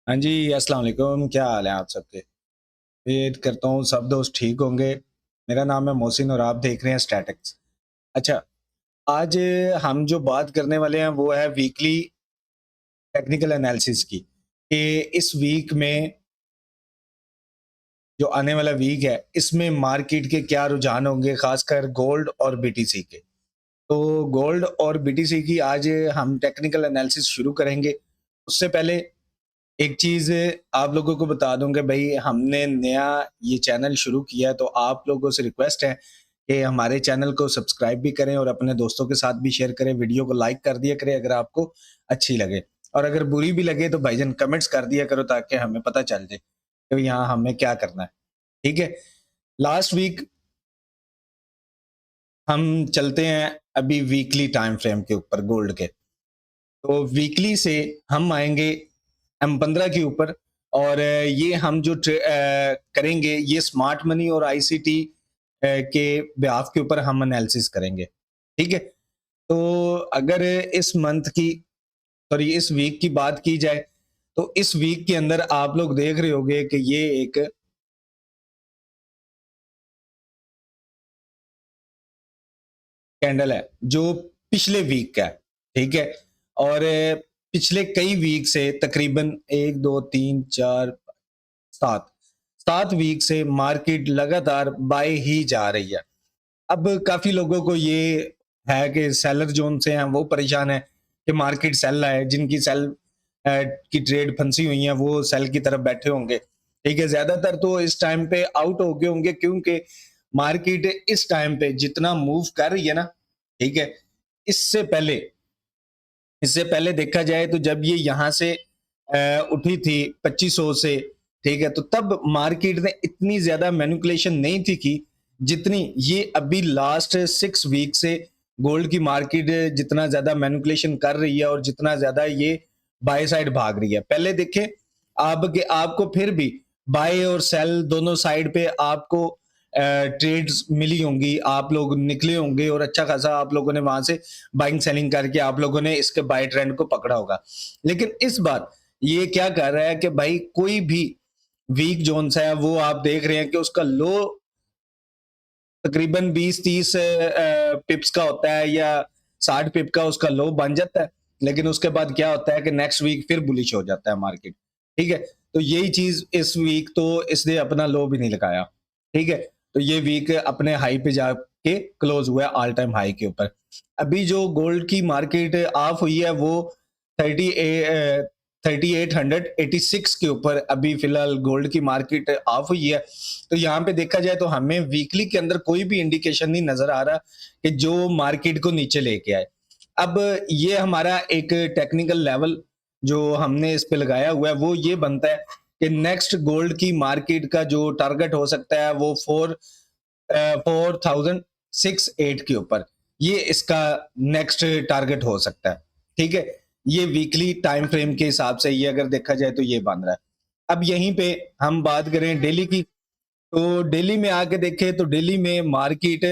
हाँ जी, अस्सलाम वालेकुम, क्या हाल है आप सबके? उम्मीद करता हूँ सब दोस्त ठीक होंगे। मेरा नाम है मोहसिन और आप देख रहे हैं स्टैटिक्स। अच्छा, आज हम जो बात करने वाले हैं वो है वीकली टेक्निकल एनालिसिस की, कि इस वीक में जो आने वाला वीक है, इसमें मार्केट के क्या रुझान होंगे, खासकर गोल्ड और बीटीसी के। तो गोल्ड और बीटीसी की आज हम टेक्निकल एनालिसिस शुरू करेंगे। उससे पहले एक चीज़ आप लोगों को बता दूँ कि भई हमने नया ये चैनल शुरू किया है, तो आप लोगों से रिक्वेस्ट है कि हमारे चैनल को सब्सक्राइब भी करें और अपने दोस्तों के साथ भी शेयर करें, वीडियो को लाइक कर दिया करें अगर आपको अच्छी लगे। और अगर बुरी भी लगे तो भाईजान कमेंट्स कर दिया करो ताकि हमें पता चल जाए कि यहाँ हमें क्या करना है, ठीक है? लास्ट वीक हम चलते हैं अभी वीकली टाइम फ्रेम के ऊपर गोल्ड के। तो वीकली से हम आएँगे M15 के ऊपर और ये हम जो करेंगे ये स्मार्ट मनी और आईसीटी के बिहाफ़ के ऊपर हम एनालिसिस करेंगे, ठीक है? तो अगर इस मंथ की सॉरी इस वीक की बात की जाए, तो इस वीक के अंदर आप लोग देख रहे होंगे कि ये एक कैंडल है, जो पिछले वीक का है, ठीक है? और पिछले कई वीक से तकरीबन 1, 2, 3, 4, 7 7 वीक से मार्केट लगातार बाय ही जा रही है। अब काफ़ी लोगों को ये है कि सेलर जोन से हैं वो परेशान हैं कि मार्केट सेल है, जिनकी सेल की ट्रेड फंसी हुई है वो सेल की तरफ बैठे होंगे, ठीक है? ज़्यादातर तो इस टाइम पे आउट हो गए होंगे क्योंकि मार्केट इस टाइम पे जितना मूव कर रही है ना, ठीक है? इससे पहले इससे पहले देखा जाए तो जब ये यहाँ से उठी थी 2500 से, ठीक है? तो तब मार्केट ने इतनी ज़्यादा मैनिपुलेशन नहीं थी की, जितनी ये अभी लास्ट 6 वीक से गोल्ड की मार्केट जितना ज़्यादा मैनिपुलेशन कर रही है और जितना ज़्यादा ये बाय साइड भाग रही है। पहले देखें आपको फिर भी बाय और सेल दोनों साइड पे आपको ट्रेड्स मिली होंगी, आप लोग निकले होंगे और अच्छा खासा आप लोगों ने वहाँ से बाइंग सेलिंग करके आप लोगों ने इसके बाय ट्रेंड को पकड़ा होगा। लेकिन इस बार ये क्या कर रहा है कि भाई कोई भी वीक जोन सा है वो आप देख रहे हैं कि उसका लो तकरीबन 20-30 पिप्स का होता है या 60 पिप का उसका लो बन जाता है। लेकिन उसके बाद क्या होता है कि नेक्स्ट वीक फिर बुलिश हो जाता है मार्केट, ठीक है? तो यही चीज़ इस वीक तो इसने अपना लो भी नहीं लगाया, ठीक है? तो ये वीक अपने हाई पे जाके क्लोज़ हुआ है ऑल टाइम हाई के ऊपर। अभी जो गोल्ड की मार्केट ऑफ हुई है वो 30 3886 के ऊपर अभी फिलहाल गोल्ड की मार्केट ऑफ हुई है। तो यहाँ पे देखा जाए तो हमें वीकली के अंदर कोई भी इंडिकेशन नहीं नज़र आ रहा कि जो मार्केट को नीचे लेके आए। अब ये हमारा एक टेक्निकल लेवल जो हमने इस पे लगाया हुआ है वो ये बनता है कि नेक्स्ट गोल्ड की मार्केट का जो टारगेट हो सकता है वो 4068 के ऊपर, ये इसका नेक्स्ट टारगेट हो सकता है, ठीक है? ये वीकली टाइम फ्रेम के हिसाब से ये अगर देखा जाए तो ये बन रहा है। अब यहीं पे हम बात करें डेली की, तो डेली में आके देखें तो डेली में मार्केट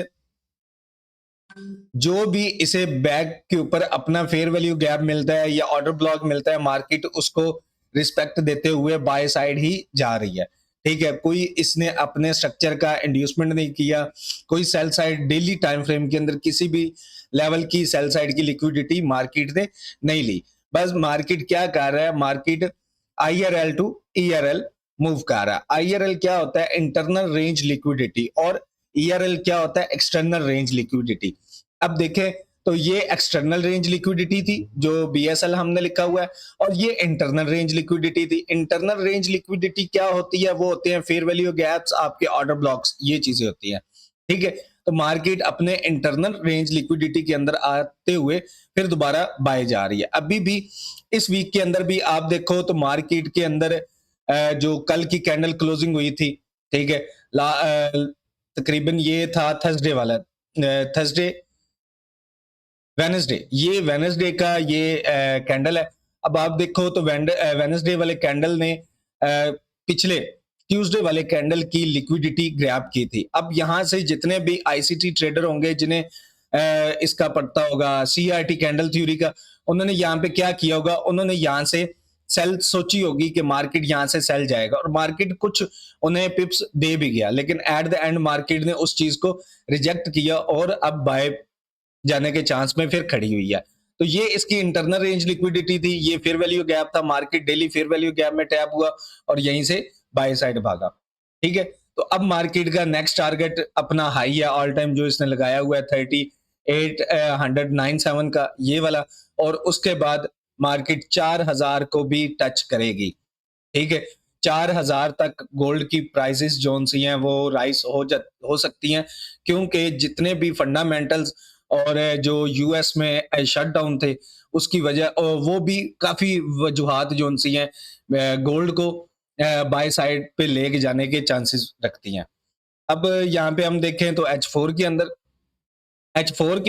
जो भी इसे बैग के ऊपर अपना फेयर वैल्यू गैप मिलता है या ऑर्डर ब्लॉक मिलता है, मार्केट उसको रिस्पेक्ट देते हुए बाय साइड ही जा रही है, ठीक है? कोई इसने अपने स्ट्रक्चर का इंड्यूसमेंट नहीं किया, कोई sell side daily time frame के अंदर किसी भी लेवल की सेल साइड की लिक्विडिटी मार्केट ने नहीं ली। बस मार्केट क्या कर रहा है, मार्केट आईआरएल टू ईआरएल मूव कर रहा है। आईआरएल क्या होता है? इंटरनल रेंज लिक्विडिटी और ईआरएल क्या होता है? External range liquidity. अब देखें तो ये एक्सटर्नल रेंज लिक्विडिटी थी जो बीएसएल हमने लिखा हुआ है और ये इंटरनल रेंज लिक्विडिटी थी। इंटरनल रेंज लिक्विडिटी क्या होती है? वो होते हैं फेयर वैल्यू गैप्स, आपके ऑर्डर ब्लॉक्स, ये चीजें होती हैं, ठीक है? तो मार्केट अपने इंटरनल रेंज लिक्विडिटी के अंदर आते हुए फिर दोबारा बाय जा रही है। अभी भी इस वीक के अंदर भी आप देखो तो मार्केट के अंदर जो कल की कैंडल क्लोजिंग हुई थी, ठीक है? तकरीबन ये था थर्सडे वाला थर्सडे वेडनेसडे, ये वेडनेसडे का ये कैंडल है। अब आप देखो तो वेडनेसडे वाले कैंडल ने पिछले ट्यूसडे वाले कैंडल की लिक्विडिटी ग्रैब की थी। अब यहाँ से जितने भी आईसीटी ट्रेडर होंगे जिन्हें इसका पता होगा सीआरटी कैंडल थ्योरी का, उन्होंने यहाँ पे क्या किया होगा, उन्होंने यहाँ से सेल सोची होगी कि मार्केट यहाँ से सेल जाएगा, और मार्केट कुछ उन्हें पिप्स दे भी गया, लेकिन एट द एंड मार्केट ने उस चीज को रिजेक्ट किया और अब बाय जाने के चांस में फिर खड़ी हुई है। तो ये इसकी इंटरनल रेंज लिक्विडिटी थी, ये फेयर वैल्यू गैप था, market daily fair value gap में टैप हुआ और यहीं से बाय साइड भागा। ठीक है, तो अब मार्केट का नेक्स्ट टारगेट अपना हाई है ऑल टाइम जो इसने लगाया हुआ है 3897 का, ये वाला, और उसके बाद मार्केट 4000 को भी टच करेगी। ठीक है, 4000 तक गोल्ड की प्राइसेस जोन सी हैं वो राइज हो सकती हैं, क्योंकि जितने भी फंडामेंटल्स और जो यूएस में शटडाउन थे उसकी वजह, और वो भी काफी वजूहात जोन सी हैं गोल्ड को बाय साइड पे लेके जाने के चांसेस रखती हैं। अब यहाँ पे हम देखें तो एच फोर के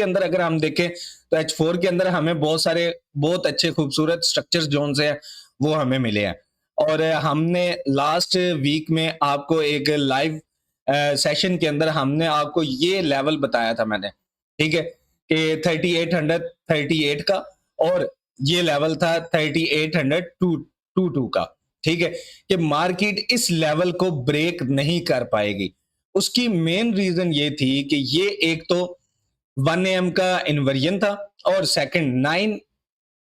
अंदर अगर हम देखें तो एच फोर के अंदर हमें बहुत सारे बहुत अच्छे खूबसूरत स्ट्रक्चर जोन हैं वो हमें मिले हैं। और हमने लास्ट वीक में आपको एक लाइव सेशन के अंदर हमने आपको ये लेवल बताया था मैंने, ठीक है, कि 3838 का, और ये लेवल था 3822 का। ठीक है, कि मार्केट इस लेवल को ब्रेक नहीं कर पाएगी। उसकी मेन रीजन ये थी कि ये एक तो 1 AM का इन्वर्जन था और सेकंड 9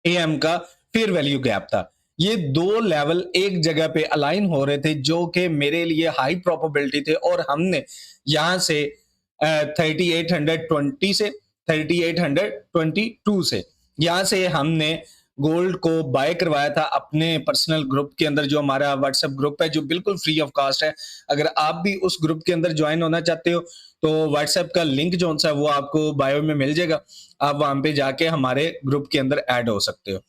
AM का फेयर वैल्यू गैप था। ये दो लेवल एक जगह पे अलाइन हो रहे थे जो कि मेरे लिए हाई प्रोबेबिलिटी थे, और हमने यहां से 3820 से 3822 से यहां से हमने गोल्ड को बाय करवाया था अपने पर्सनल ग्रुप के अंदर, जो हमारा व्हाट्सएप ग्रुप है जो बिल्कुल फ्री ऑफ कास्ट है। अगर आप भी उस ग्रुप के अंदर ज्वाइन होना चाहते हो तो व्हाट्सएप का लिंक जो सा वो आपको बायो में मिल जाएगा, आप वहां पे जाके हमारे ग्रुप के अंदर ऐड हो सकते हो।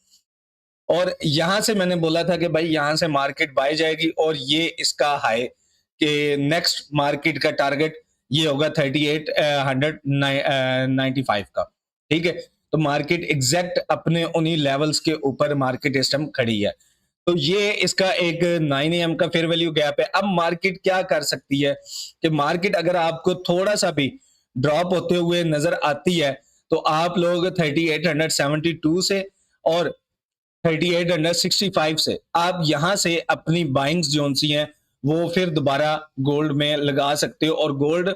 और यहां से मैंने बोला था कि भाई यहां से मार्केट बाय जाएगी, और ये इसका हाई कि नेक्स्ट मार्केट का टारगेट ये होगा 3895 का। ठीक है, तो मार्केट एग्जैक्ट अपने उन्हीं लेवल्स के ऊपर मार्केट इस टाइम खड़ी है। तो ये इसका एक 9 AM का फेयर वैल्यू गैप है। अब मार्केट क्या कर सकती है कि मार्केट अगर आपको थोड़ा सा भी ड्रॉप होते हुए नजर आती है तो आप लोग 3872 से और 3865 से आप यहां से अपनी बाइंग्स जोन सी हैं वो फिर दोबारा गोल्ड में लगा सकते हो, और गोल्ड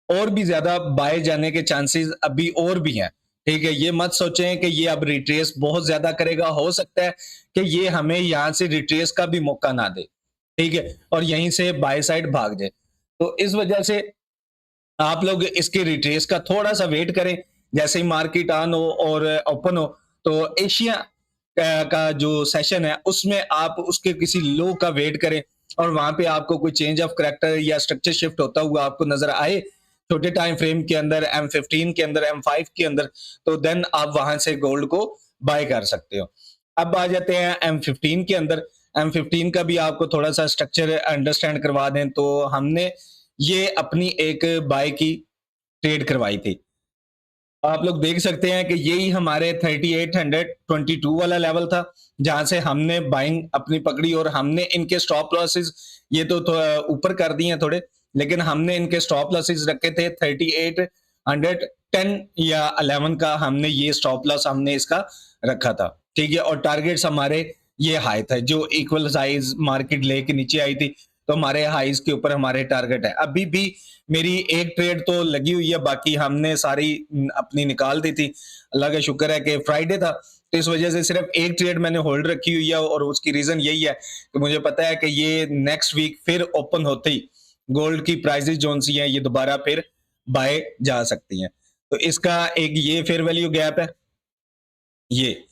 और भी ज्यादा बाय जाने के चांसेस अभी और भी हैं। ठीक है, ये मत सोचें कि ये अब रिट्रेस बहुत ज्यादा करेगा, हो सकता है कि ये हमें यहाँ से रिट्रेस का भी मौका ना दे। ठीक है, और यहीं से बाय साइड भाग जाए। तो इस वजह से आप लोग इसके रिट्रेस का थोड़ा सा वेट करें। जैसे ही मार्केट ऑन हो और ओपन हो तो एशिया का जो सेशन है उसमें आप उसके किसी लो का वेट करें, और वहां पे आपको कोई चेंज ऑफ करेक्टर या स्ट्रक्चर शिफ्ट होता हुआ आपको नजर आए छोटे टाइम फ्रेम के अंदर, M15 के अंदर, M5 के अंदर, तो देन आप वहां से गोल्ड को बाय कर सकते हो। अब आ जाते हैं M15 के अंदर। M15 का भी आपको थोड़ा सा स्ट्रक्चर अंडरस्टैंड करवा दें तो हमने ये अपनी एक बाय की ट्रेड करवाई थी। आप लोग देख सकते हैं कि यही हमारे 3822 वाला लेवल था जहां से हमने बाइंग अपनी पकड़ी, और हमने इनके स्टॉप लॉसेस ये तो ऊपर कर दिए हैं थोड़े, लेकिन हमने इनके स्टॉप लॉसेस रखे थे 3810 या 11 का, हमने ये स्टॉप लॉस हमने इसका रखा था। ठीक है, और टारगेट्स हमारे ये हाई था जो इक्वल साइज मार्केट लेके नीचे आई थी, तो हमारे हाईज के ऊपर हमारे टारगेट है। अभी भी मेरी एक ट्रेड तो लगी हुई है, बाकी हमने सारी अपनी निकाल दी थी। अल्लाह का शुक्र है कि फ्राइडे था तो इस वजह से सिर्फ एक ट्रेड मैंने होल्ड रखी हुई है, और उसकी रीजन यही है कि मुझे पता है कि ये नेक्स्ट वीक फिर ओपन होते ही गोल्ड की प्राइसेस जोन सी हैं ये दोबारा फिर बाय जा सकती हैं। तो इसका एक ये फेयर वैल्यू गैप है, ये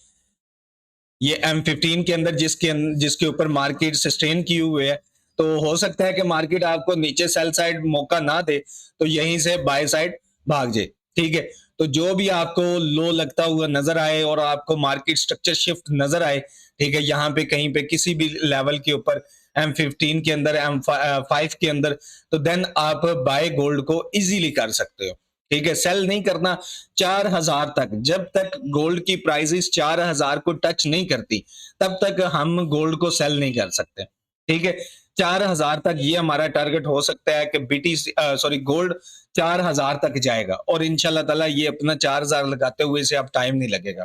M15 के अंदर जिसके ऊपर मार्केट सस्टेन किए हुए है। तो हो सकता है कि मार्केट आपको नीचे सेल साइड मौका ना दे तो यहीं से बाय साइड भाग जाए। ठीक है, तो जो भी आपको लो लगता हुआ नजर आए और आपको मार्केट स्ट्रक्चर शिफ्ट नजर आए, ठीक है, यहाँ पे कहीं पे किसी भी लेवल के ऊपर M15 के अंदर, M5 के अंदर, तो देन आप बाय गोल्ड को इजीली कर सकते हो। ठीक है, सेल नहीं करना 4000 तक, जब तक गोल्ड की प्राइसेस 4000 को टच नहीं करती तब तक हम गोल्ड को सेल नहीं कर सकते। ठीक है, 4000 तक ये हमारा टारगेट हो सकता है कि गोल्ड 4000 तक जाएगा, और इंशाल्लाह ताला ये अपना 4000 लगाते हुए से अब टाइम नहीं लगेगा।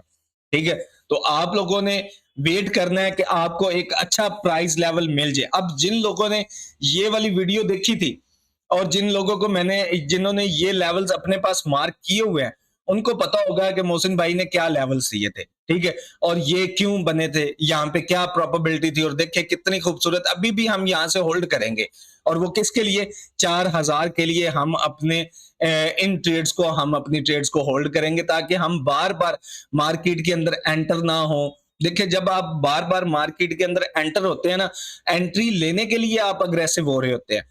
ठीक है, तो आप लोगों ने वेट करना है कि आपको एक अच्छा प्राइस लेवल मिल जाए। अब जिन लोगों ने ये वाली वीडियो देखी थी और जिन लोगों को मैंने जिन्होंने ये लेवल्स अपने पास मार्क किए हुए हैं, उनको पता होगा कि मोहसिन भाई ने क्या लेवल्स दिए थे, ठीक है? और ये क्यों बने थे, यहाँ पे क्या प्रोबेबिलिटी थी और देखिए कितनी खूबसूरत अभी भी हम यहाँ से होल्ड करेंगे। और वो किसके लिए? 4000 के लिए हम अपने इन ट्रेड्स को हम अपनी ट्रेड्स को होल्ड करेंगे ताकि हम बार-बार मार्केट के अंदर एंटर ना हो। देखिए जब आप बार-बार मार्केट के अंदर एंटर होते हैं ना, एंट्री लेने के लिए आप अग्रेसिव हो रहे होते हैं।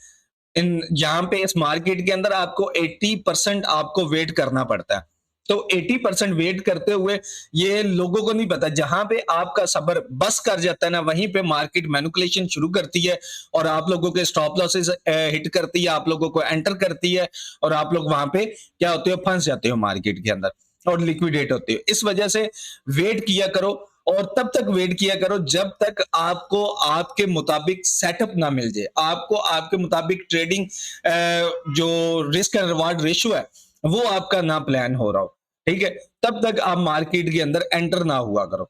इन यहाँ पे इस मार्केट के अंदर आपको 80% आपको वेट करना पड़ता है। तो 80% वेट करते हुए ये लोगों को नहीं पता, जहां पे आपका सब्र बस कर जाता है ना, वहीं पे मार्केट मैनिपुलेशन शुरू करती है और आप लोगों के स्टॉप लॉसेस हिट करती है, आप लोगों को एंटर करती है और आप लोग वहां पे क्या होते हो, फंस जाते हो मार्केट के अंदर और लिक्विडेट होते हो। इस वजह से वेट किया करो और तब तक वेट किया करो जब तक आपको आपके मुताबिक सेटअप ना मिल जाए, आपको आपके मुताबिक ट्रेडिंग जो रिस्क एंड रिवार्ड रेशियो है वो आपका ना प्लान हो रहा हो, ठीक है? तब तक आप मार्केट के अंदर एंटर ना हुआ करो।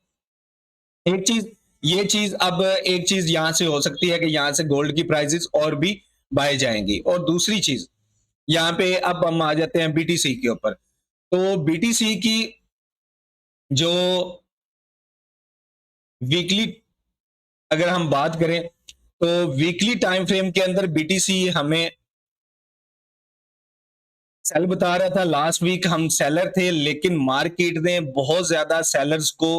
एक चीज ये चीज अब एक चीज यहां से हो सकती है कि यहां से गोल्ड की प्राइसेस और भी बढ़ जाएंगी। और दूसरी चीज यहाँ पे अब हम आ जाते हैं बीटीसी के ऊपर। तो बीटीसी की जो वीकली अगर हम बात करें तो वीकली टाइम फ्रेम के अंदर बीटीसी हमें सेल बता रहा था। लास्ट वीक हम सेलर थे लेकिन मार्केट ने बहुत ज्यादा सेलर्स को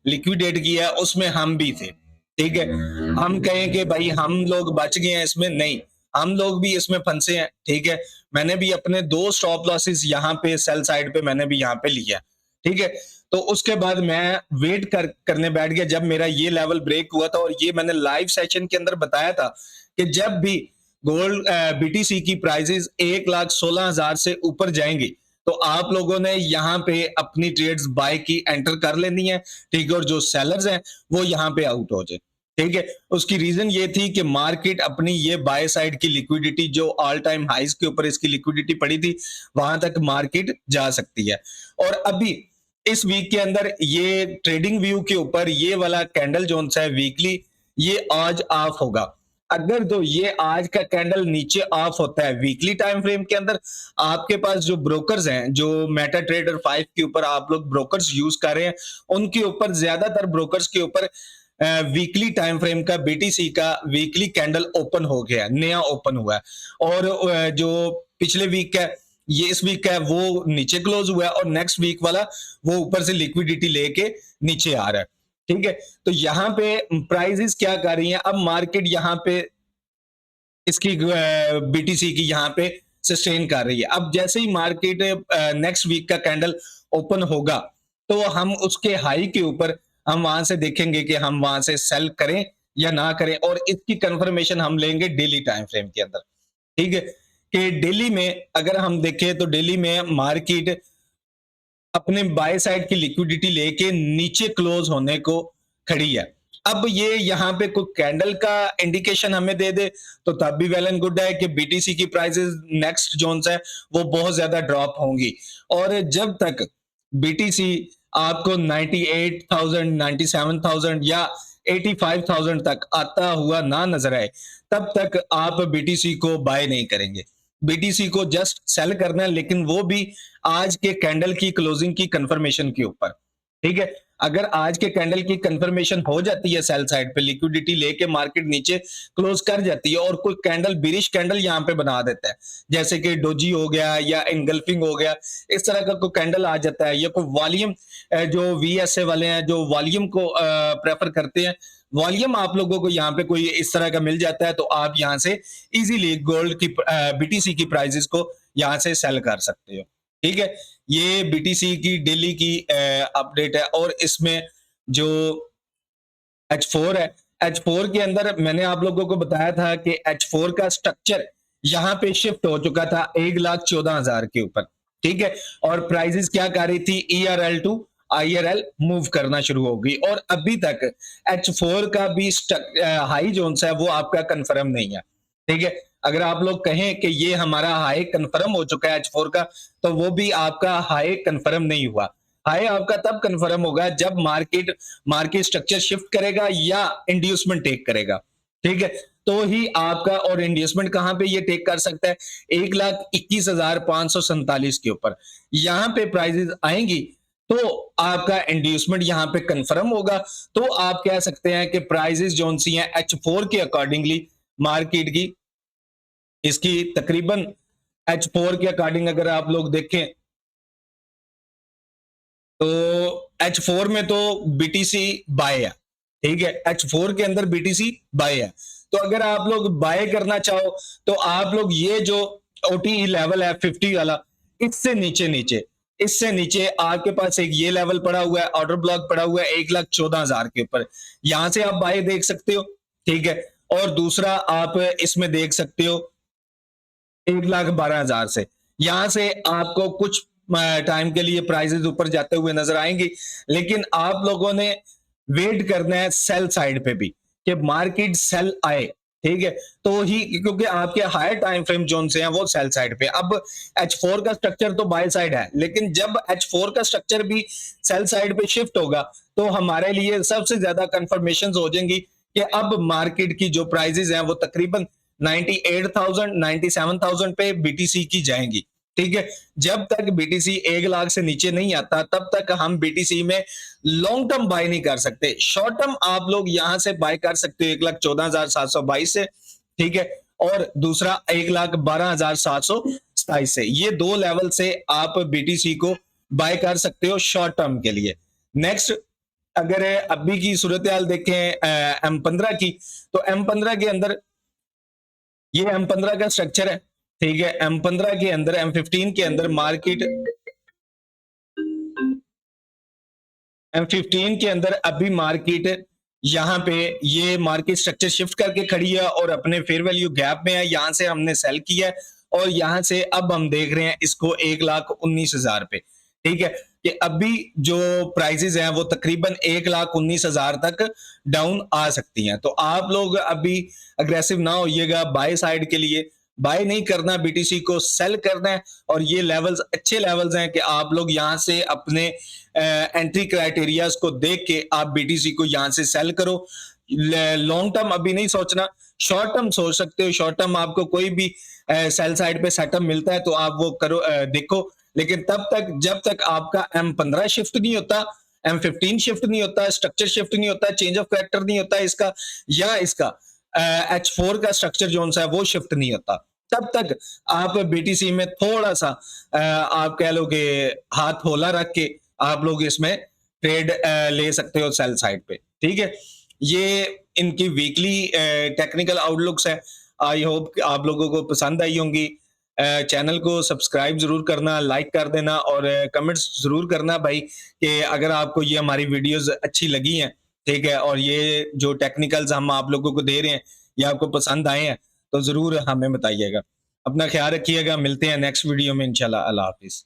लिक्विडेट किया, उसमें हम भी थे, ठीक है? हम कहें कि भाई हम लोग बच गए हैं इसमें, नहीं, हम लोग भी इसमें फंसे हैं, ठीक है? मैंने भी अपने 2 स्टॉप लॉसेस यहाँ पे सेल साइड पे मैंने भी यहाँ पे लिया, ठीक है? तो उसके बाद मैं वेट करने बैठ गया जब मेरा ये लेवल ब्रेक हुआ था। और ये मैंने लाइव सेशन के अंदर बताया था कि जब भी गोल्ड बीटीसी की प्राइसेस 1,16,000 से ऊपर जाएंगी तो आप लोगों ने यहाँ पे अपनी ट्रेड्स बाय की एंटर कर लेनी है, ठीक है? और जो सेलर्स हैं वो यहाँ पे आउट हो जाए, ठीक है? उसकी रीजन ये थी कि मार्केट अपनी ये बाय साइड की लिक्विडिटी जो ऑल टाइम हाइज के ऊपर इसकी लिक्विडिटी पड़ी थी वहां तक मार्केट जा सकती है। और अभी इस वीक के अंदर ये ट्रेडिंग व्यू के ऊपर ये वाला कैंडल जोन सा है वीकली, ये आज ऑफ होगा। अगर तो ये आज का कैंडल नीचे ऑफ होता है वीकली टाइम फ्रेम के अंदर, आपके पास जो ब्रोकर्स हैं, जो मेटा ट्रेडर 5 के ऊपर आप लोग ब्रोकर्स यूज कर रहे हैं, उनके ऊपर ज्यादातर ब्रोकर्स के ऊपर वीकली टाइम फ्रेम का बीटीसी का वीकली कैंडल ओपन हो गया, नया ओपन हुआ है। और जो पिछले वीक का ये इस वीक का है वो नीचे क्लोज हुआ है और नेक्स्ट वीक वाला वो ऊपर से लिक्विडिटी लेके नीचे आ रहा है, ठीक है? तो यहाँ पे प्राइसेस क्या कर रही हैं, अब मार्केट यहाँ पे इसकी बीटीसी की यहाँ पे सस्टेन कर रही है। अब जैसे ही मार्केट नेक्स्ट वीक का कैंडल ओपन होगा तो हम उसके हाई के ऊपर हम वहां से देखेंगे कि हम वहां से सेल करें या ना करें। और इसकी कंफर्मेशन हम लेंगे डेली टाइम फ्रेम के अंदर, ठीक है? कि डेली में अगर हम देखें तो डेली में मार्केट अपने बाय साइड की लिक्विडिटी लेके नीचे क्लोज होने को खड़ी है। अब ये यहाँ पे कोई कैंडल का इंडिकेशन हमें दे दे तो तब भी वेल एंड गुड है कि बीटीसी की प्राइसेस नेक्स्ट जोन्स है वो बहुत ज्यादा ड्रॉप होंगी। और जब तक बीटीसी आपको 98,000 97,000 या 85,000 तक आता हुआ ना नजर आए तब तक आप बीटीसी को बाय नहीं करेंगे। बीटीसी को जस्ट सेल करना है, लेकिन वो भी आज के कैंडल की क्लोजिंग की कंफर्मेशन के ऊपर, ठीक है? अगर आज के कैंडल की कंफर्मेशन हो जाती है सेल साइड पे, लिक्विडिटी लेके मार्केट नीचे क्लोज कर जाती है और कोई कैंडल बिरिश कैंडल यहाँ पे बना देता है, जैसे कि डोजी हो गया या एंगल्फिंग हो गया, इस तरह का कोई कैंडल आ जाता है, या कोई वॉल्यूम जो वीएसए वाले हैं जो वॉल्यूम को प्रेफर करते हैं, वॉल्यूम आप लोगों को यहाँ पे कोई इस तरह का मिल जाता है तो आप यहाँ से इजीली गोल्ड की बीटीसी की प्राइसेस को यहाँ से सेल कर सकते हो, ठीक है? ये बीटीसी की डेली की अपडेट है। और इसमें जो H4 है, H4 के अंदर मैंने आप लोगों को बताया था कि H4 का स्ट्रक्चर यहाँ पे शिफ्ट हो चुका था 1,14,000 के ऊपर, ठीक है? और प्राइसेस क्या कर रही थी, ERL टू IRL मूव करना शुरू हो गई और अभी तक H4 का भी हाई जोन है वो आपका कंफर्म नहीं है, ठीक है? अगर आप लोग कहें कि ये हमारा हाई कंफर्म हो चुका है H4 का, तो वो भी आपका हाई कंफर्म नहीं हुआ। हाई आपका तब कंफर्म होगा जब मार्केट मार्केट स्ट्रक्चर शिफ्ट करेगा या इंड्यूसमेंट टेक करेगा, ठीक है? तो ही आपका, और इंड्यूसमेंट कहां पे ये टेक कर सकता है? 1,21,547 के ऊपर यहां पे प्राइजेस आएंगी तो आपका इंड्यूसमेंट यहां पे कंफर्म होगा। तो आप कह सकते हैं कि प्राइजेस जोन सी हैं H4 के अकॉर्डिंगली मार्केट की, इसकी तकरीबन H4 के अकॉर्डिंग अगर आप लोग देखें तो H4 में तो बीटीसी बाय है, ठीक है? H4 के अंदर बीटीसी बाय है। तो अगर आप लोग बाय करना चाहो तो आप लोग ये जो ओटीई लेवल है 50 वाला, इससे नीचे नीचे इससे नीचे आपके पास एक ये लेवल पड़ा हुआ है, ऑर्डर ब्लॉक पड़ा हुआ है 1,14,000 के ऊपर, यहां से आप बाय देख सकते हो, ठीक है? और दूसरा आप इसमें देख सकते हो 1,12,000 से, यहां से आपको कुछ टाइम के लिए प्राइसेस ऊपर जाते हुए नजर आएंगी, लेकिन आप लोगों ने वेट करना है सेल साइड पे भी कि मार्केट सेल आए, ठीक है? तो ही, क्योंकि आपके हायर टाइम फ्रेम जोन से हैं वो सेल साइड पे। अब H4 का स्ट्रक्चर तो बाय साइड है, लेकिन जब H4 का स्ट्रक्चर भी सेल साइड पे शिफ्ट होगा तो हमारे लिए सबसे ज्यादा कंफर्मेशन हो जाएंगी कि अब मार्केट की जो प्राइजेस हैं वो तकरीबन 98,000 97,000 पे बीटीसी की जाएंगी, ठीक है? जब तक बीटीसी 1 लाख से नीचे नहीं आता तब तक हम बीटीसी में लॉन्ग टर्म बाय नहीं कर सकते। शॉर्ट टर्म आप लोग यहां से बाय कर सकते हो 1,14,722 से, ठीक है? और दूसरा 1,12,727 से, ये दो लेवल से आप बीटीसी को बाय कर सकते हो शॉर्ट टर्म के लिए। नेक्स्ट, अगर अभी की सूरत हाल देखें M15 की, तो M15 के अंदर ये M15 का स्ट्रक्चर है, ठीक है? M15 के अंदर, M15 के अंदर मार्केट, M15 के अंदर अभी मार्केट यहां पे ये मार्केट स्ट्रक्चर शिफ्ट करके खड़ी है और अपने फेयर वैल्यू गैप में है, यहां से हमने सेल किया है और यहां से अब हम देख रहे हैं इसको 1,19,000 पे, ठीक है? कि अभी जो प्राइसेस हैं वो तकरीबन 1,19,000 तक डाउन आ सकती हैं। तो आप लोग अभी अग्रेसिव ना होइएगा बाय साइड के लिए, बाय नहीं करना, बीटीसी को सेल करना है। और ये लेवल्स अच्छे लेवल्स हैं कि आप लोग यहां से अपने एंट्री क्राइटेरियाज को देख के आप बीटीसी को यहां से सेल करो। लॉन्ग टर्म अभी नहीं सोचना, शॉर्ट टर्म सोच सकते हो। शॉर्ट टर्म आपको कोई भी सेल साइड पे सेटअप मिलता है तो आप वो करो, देखो। लेकिन तब तक, जब तक आपका M15 शिफ्ट नहीं होता, M15 शिफ्ट नहीं होता, स्ट्रक्चर शिफ्ट नहीं होता, चेंज ऑफ कैरेक्टर नहीं होता इसका, या इसका H4 का स्ट्रक्चर जो है वो शिफ्ट नहीं होता, तब तक आप बीटीसी में थोड़ा सा आप कह लो कि हाथ होला रख के आप लोग इसमें ट्रेड ले सकते हो सेल साइड पे, ठीक है? ये इनकी वीकली टेक्निकल आउटलुक्स है। आई होप कि आप लोगों को पसंद आई होंगी। चैनल को सब्सक्राइब जरूर करना, लाइक कर देना और कमेंट्स जरूर करना भाई कि अगर आपको ये हमारी वीडियोस अच्छी लगी हैं, ठीक है? और ये जो टेक्निकल्स हम आप लोगों को दे रहे हैं ये आपको पसंद आए हैं तो जरूर हमें बताइएगा। अपना ख्याल रखिएगा, मिलते हैं नेक्स्ट वीडियो में इंशाल्लाह। अल्लाह हाफिज।